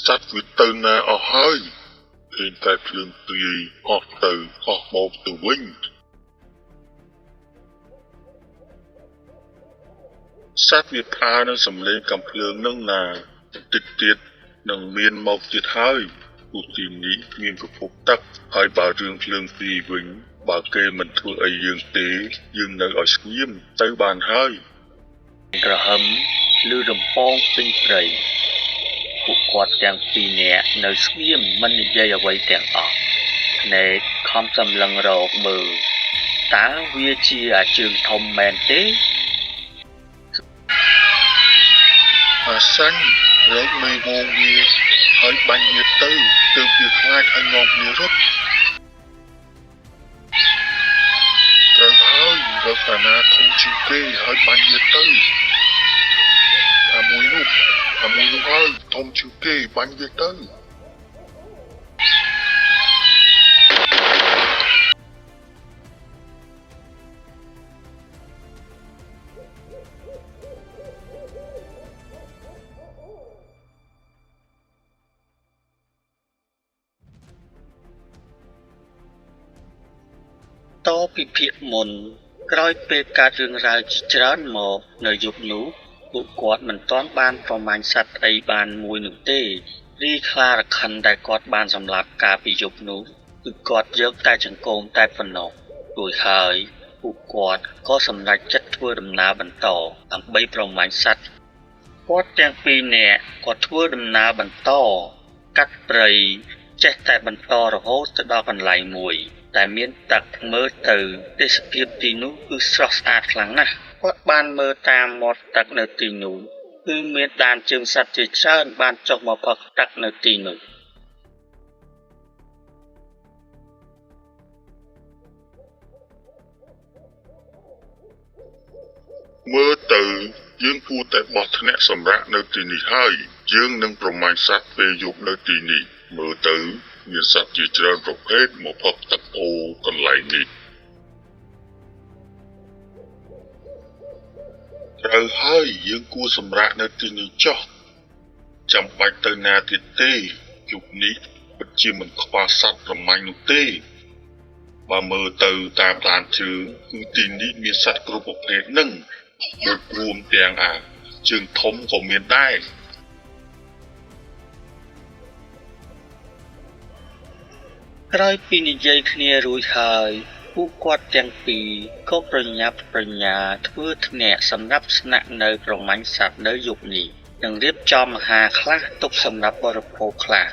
សត្វវាទៅណាអស់ហើយឃើញតែភ្លើងព្រាយអស់ទៅអស់មកទៅវិញសត្វវាផ្អើលនឹងសំឡេងកំភ្លើងនឹងណាតិចទៀតនឹងមានមកទៀតហើយព្រោះទីនេះមានប្រភពទឹកហើយបើរឿងភ្លើងព្រាយវិញបើគេមិនធ្វើអីយើងទេយើងនៅឲ្យស្ងៀមទៅបានហើយក្រហមឬរំពងពេញព្រៃពួកគាត់ទាំងពីរនាក់នៅស្ងៀមមិននិយាយអ្វីទាំងអស់ភ្នែកខំសម្លឹងរកមើលតើវាជាអាជើងធំមែនទេអាសាញ់រកមេវងវាហើយបាញ់វាទៅទើបវាខ្លាចឲ្យនាំគ្នារត់ត្រូវហើយរកតាណាធំជាងគេហើយបាញ់វាទៅអាមួយនោះហើយធំជាងគេបាញ់វាទៅតពីភាគមុនក្រោយពេលកើតរឿងរ៉ាវជាច្រើនមកនៅយប់នោះពួកគាត់មិនទាន់បានប្រមាញ់សត្វអីបានមួយនោះទេរីខ្លារខិនដែលគាត់បានសម្លាប់កាលពីយប់នោះគឺគាត់យកតែចង្កូមតែប៉ុណ្ណោះរួចហើយពួកគាត់ក៏សម្រេចចិត្តធ្វើដំណើរបន្តដើម្បីប្រមាញ់សត្វគាត់ទាំងពីរនាក់ក៏ធ្វើដំណើរបន្តកាត់ព្រៃចេះតែបន្តរហូតទៅដល់កន្លែងមួយតែមានទឹកមើលទៅទេសភាពទីនោះគឺស្រស់ស្អាតខ្លាំងណាស់គាត់បានមើលតាមមាត់ទឹកនៅទីនោះគឺមានដានជើងសត្វជាច្រើនបានចុះមកផឹកទឹកនៅទីនោះមើលទៅយើងគួរតែបោះធ្នាក់សម្រាប់នៅទីនេះហើយយើងនឹងប្រមាញ់សត្វពេលយប់នៅទីនេះមើលទៅមានសត្វជាច្រើនប្រភេទមកផឹកទឹកអូកន្លែងនេះត្រូវហើយយើងគួរសម្រាកនៅទីនេះចុះចាំបាច់ទៅណាទៀតទេយប់នេះពិតជាមិនខ្វះសត្វប្រមាញ់នោះទេបើមើលទៅតាមដានជើងគឺទីនេះមានសត្វគ្រប់ប្រភេទនឹងមករួមទាំងជើងធំក៏មានដែរក្រោយពីនិយាយគ្នារួចហើយពួកគាត់ទាំងពីរក៏ប្រញាប់ប្រញាល់ធ្វើធ្នាក់សម្រាប់ស្នាក់នៅប្រមាញ់សត្វនៅយប់នេះនិងរៀបចំអាហារខ្លះទុកសម្រាប់បរិភោគខ្លះ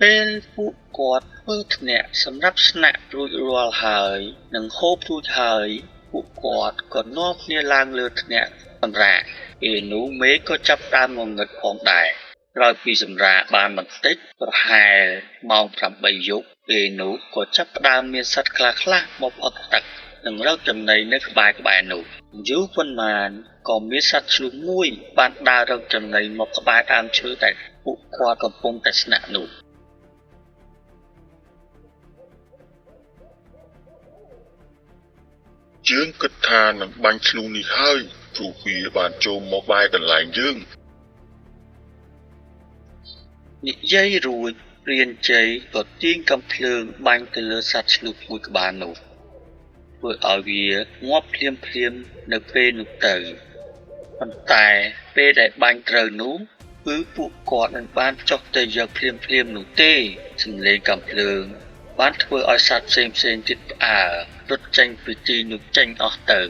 ពេលពួកគាត់ធ្វើធ្នាក់សម្រាប់ស្នាក់រួចរាល់ហើយនិងហូបរួចហើយពួកគាត់ក៏នាំគ្នាឡើងលើធ្នាក់សម្រាកពេលនោះមេឃក៏ចាប់ផ្ដើមងងឹតផងដែរក្រោយពីសម្រាកបានបន្តិចប្រហែលម៉ោង 8 យប់ពេលនោះក៏ចាប់ផ្ដើមមានសត្វខ្លះៗមកផឹកទឹកនិងរកចំណីនៅក្បែរនោះយូរប៉ុន្មានក៏មានសត្វឆ្លុះមួយបានដើររកចំណីមកក្បែរដើមឈើដែលពួកគាត់កំពុងតែស្នាក់នោះយើងគិតថានឹងបាញ់ខ្លួននេះហើយព្រោះវាបានចូលមកបែរកន្លែងយើងនិយាយរួចព្រានជ័យក៏ទាញកាំភ្លើងបាញ់ទៅលើសត្វឆ្លុះមួយក្បាលនោះធ្វើឲ្យវាងាប់ភ្លាមនៅពេលនោះទៅប៉ុន្តែពេលដែលបាញ់ត្រូវនោះគឺពួកគាត់មិនបានចុះទៅយកភ្លាមនោះទេសំឡេងកាំភ្លើងបានធ្វើឲ្យសត្វផ្សេងទៀតផ្អើលរត់ចេញពីទីនោះចេញអស់ទៅ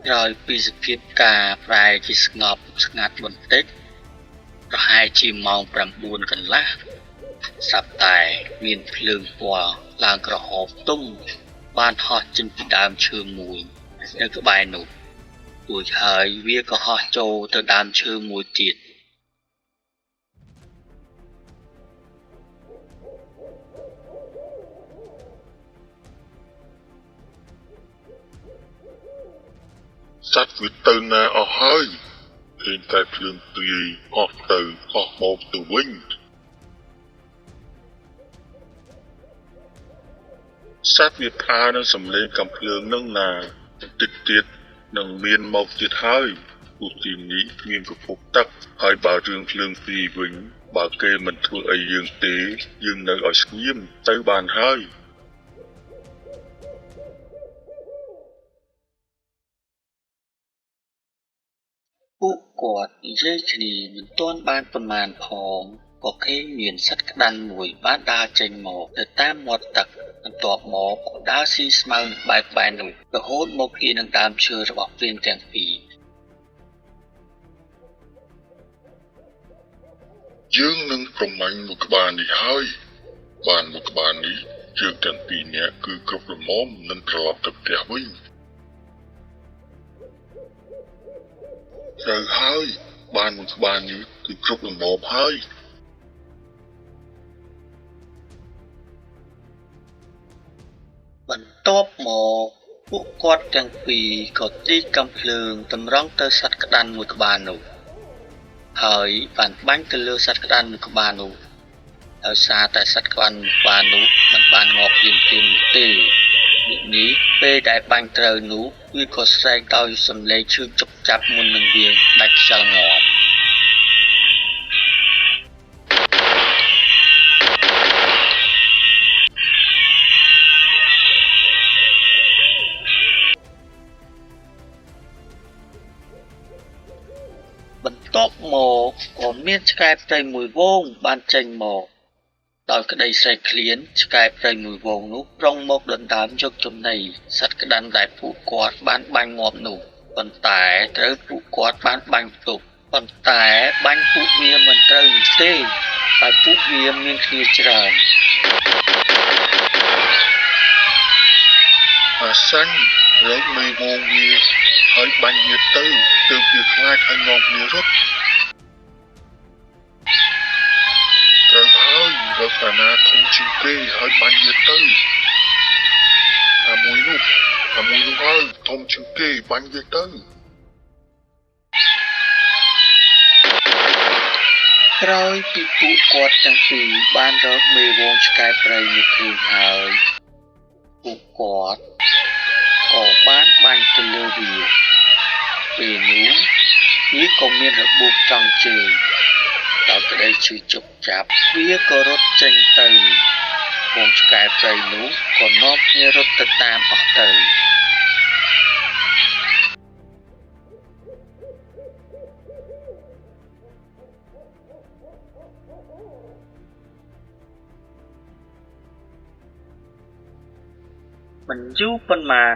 ក្រោយពីសភាពការប្រែជាស្ងប់ស្ងាត់បន្តិចប្រហែលជាម៉ោង 9 កន្លះស្រាប់តែមានភ្លើងពណ៌ឡើងក្រហមទុំបានហោះចេញពីដើមឈើមួយនៅក្បែរនោះរួចហើយវាក៏ហោះចូលទៅដើមឈើមួយទៀតសត្វវាទៅណាអស់ហើយឃើញតែភ្លើងព្រាយអស់ទៅអស់មកទៅវិញសត្វវាផ្អើលនឹងសំឡេងកំភ្លើងនឹងណាតិចទៀតនឹងមានមកទៀតហើយឧទីនេះមានប្រភពទឹកហើយបើរឿងភ្លើងព្រាយវិញបើគេមិនធ្វើអីយើងទេយើងនៅឲ្យស្ងៀមទៅបានហើយពួកគាត់និយាយគ្នាមិនទាន់បានប៉ុន្មានផងក៏ឃើញមានសត្វក្តាន់មួយបានដើរចេញមកទៅតាមមាត់ទឹកបន្ទាប់មកក៏ដើរស៊ីស្មៅនឹងបែបនោះរហូតមកគៀនឹងដើមឈើរបស់ព្រានទាំងពីរយើងនឹងប្រមាញ់មួយក្បាលនេះហើយបានមួយក្បាលនេះយើងទាំងពីរនាក់គឺគ្រប់រមមនឹងត្រឡប់ទៅផ្ទះវិញត្រូវហើយបានមួយក្បាលនេះគឺគ្រប់រមមហើយបន្ទាប់មកពួកគាត់ទាំងពីរក៏ទីកកំភ្លើងតម្រង់ទៅសត្វក្តាន់មួយក្បាលនោះហើយបានបាញ់ទៅលើសត្វក្តាន់មួយក្បាលនោះដោយសារតែសត្វក្តាន់មួយក្បាលនោះមិនបានងាប់ភ្លាមនោះទេនេះពេលដែលបាញ់ត្រូវនោះវាក៏ស្រែកដោយសំឡេងឈឺចុកចាប់មុននឹងវាដាច់ខ្យល់ងាប់បន្ទាប់មកក៏មានឆ្កែព្រៃមួយហ្វូងបានចេញមកដោយក្តីស្រែកឃ្លានឆ្កែព្រៃមួយហ្វូងនោះប្រុងមកដណ្ដើមយកចំណីសត្វក្តាន់ដែលពួកគាត់បានបាញ់ងាប់នោះប៉ុន្តែត្រូវពួកគាត់បានបាញ់ទប់ប៉ុន្តែបាញ់ពួកវាមិនត្រូវនោះទេហើយពួកវាមានគ្នាច្រើនអាសាញ់រកមេវងវាហើយបាញ់វាទៅទើបវាខ្លាចហើយនាំគ្នារត់ត្រូវហើយរកអាណាធំជាងគេហើយបាញ់វាទៅអាមួយនោះហើយធំជាងគេបាញ់វាទៅក្រោយពីពួកគាត់ទាំងពីរបានរកមេវងឆ្កែព្រៃនេះឃើញហើយពួកគាត់ក៏បានបាញ់ទៅលើវាពេលនោះវាក៏មានរបួសចង់ជើងដោយក្តីឈឺជប់ចាប់វាក៏រត់ចេញទៅវងឆ្កែព្រៃនោះក៏នាំគ្នារត់ទៅតាមអស់ទៅមិនយូរប៉ុន្មាន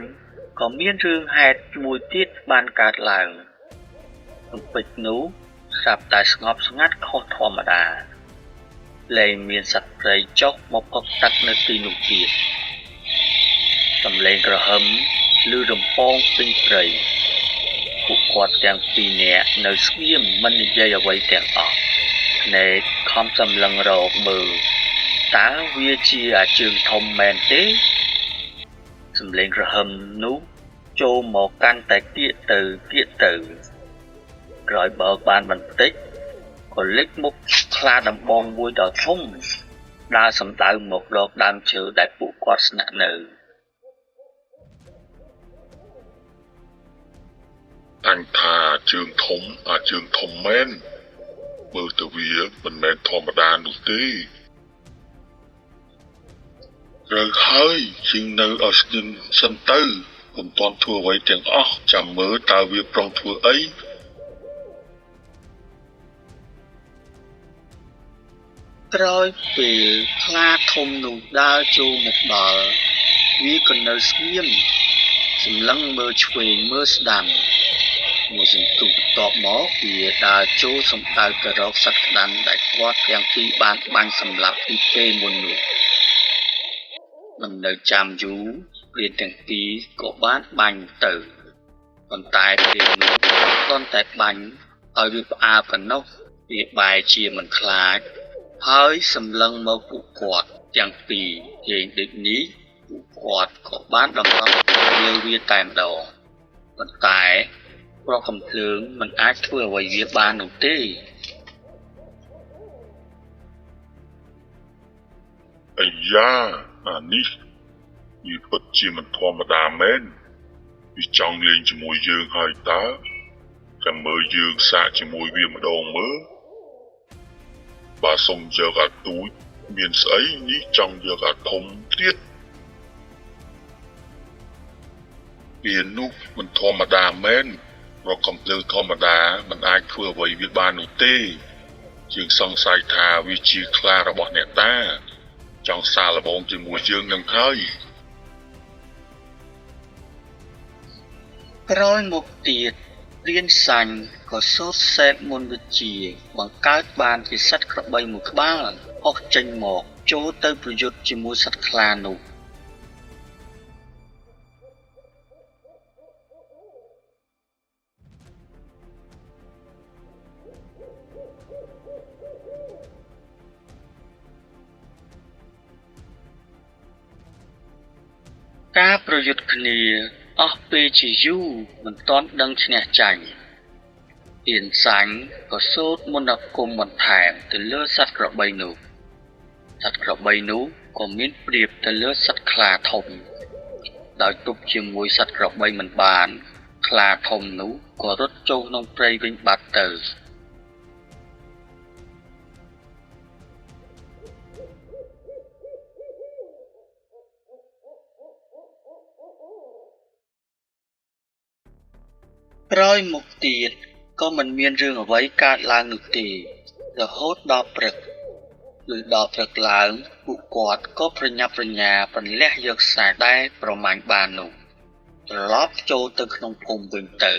ក៏មានរឿងហេតុមួយទៀតបានកើតឡើងទំពេចនោះស្រាប់តែស្ងប់ស្ងាត់ខុសធម្មតាលែងមានសត្វព្រៃចុះមកផឹកទឹកនៅទីនោះទៀតសំឡេងក្រហមឬរំពងពេញព្រៃពួកគាត់ទាំងពីរនាក់នៅស្ងៀមមិននិយាយអ្វីទាំងអស់ភ្នែកខំសម្លឹងរកមើលតើវាជាអាជើងធំមែនទេសំឡេងក្រហមនោះចូលមកកាន់តែទៀតទៅក្រោយបើកបានបន្តិចក៏លេចមុខខ្លាដំបងមួយដ៏ធំដើរសំដៅមករកដើមឈើដែលពួកគាត់ស្នាក់នៅអញថាជើងធំមែនមើលទៅវាមិនមែនធម្មតានោះទេត្រូវហើយជាងនៅឲ្យស្ងៀមសិនទៅមិនទាន់ធ្វើអ្វីទាំងអស់ចាំមើលតើវាប្រុងធ្វើអីក្រោយពេលខ្លាធំនោះដើរចូលមកដល់វាក៏នៅស្ងៀម សម្លឹងមើលឆ្វេងមើលស្ដាំមួយសន្ទុះបន្ទាប់មកវាដើរចូលសម្ដៅទៅរកសត្វក្តាន់ដែលគាត់ទាំងពីរបានបាញ់សម្លាប់ពីពេលមុននោះមិននៅចាំយូរព្រានទាំងពីរក៏បានបាញ់ទៅប៉ុន្តែព្រាននោះគ្រាន់តែបាញ់ឲ្យវាផ្អើលប៉ុណ្ណោះវាបែរជាមិនខ្លាចហើយសម្លឹងមកពួកគាត់ទាំងពីរហេងដូចនេះពួកគាត់ក៏បានដំណំលើវាតែម្ដងប៉ុន្តែប្រកកំភ្លើងមិនអាចធ្វើអ្វីវាបាននោះទេអាយ៉ាអានេះវាពិតជាមិនធម្មតាមែនវាចង់លេងជាមួយយើងហើយតើចាំមើលយើងសាកជាមួយវាម្ដងមើលបើសុំយកអាទូចមានស្អីនេះចង់យកអាធំទៀតវានោះមិនធម្មតាមែនរកកំភ្លើងធម្មតាមិនអាចធ្វើអ្វីវាបាននោះទេជាងសង្ស័យថាវាជាខ្លារបស់អ្នកតាចង់សាកល្បងជាមួយយើងនឹងហើយក្រោយមកទៀតរៀនសាញ់ក៏សូត្រសេពមន្តវិជ្ជាបង្កើតបានជាសត្វក្របីមួយក្បាលអស់ចេញមកចូលទៅប្រយុទ្ធជាមួយសត្វខ្លានោះការប្រយុទ្ធគ្នាអស់ពេលជាយូរមិនទាន់ដឹងឈ្នះចាញ់រៀនសាញ់ក៏សូត្រមន្តអាគមបន្ថែមទៅលើសត្វក្របីនោះសត្វក្របីនោះក៏មានប្រៀបទៅលើសត្វខ្លាធំដោយទប់ជាមួយសត្វក្របីមិនបានខ្លាធំនោះក៏រត់ចូលក្នុងព្រៃវិញបាត់ទៅក្រោយមកទៀតក៏មិនមានរឿងអ្វីកើតឡើងនោះទេរហូតដល់ព្រឹកឬដល់ព្រឹកឡើងពួកគាត់ក៏ប្រញាប់ប្រញាល់ប្រលះយកខ្សែដែលប្រមាញ់បាននោះត្រឡប់ចូលទៅក្នុងភូមិវិញទៅ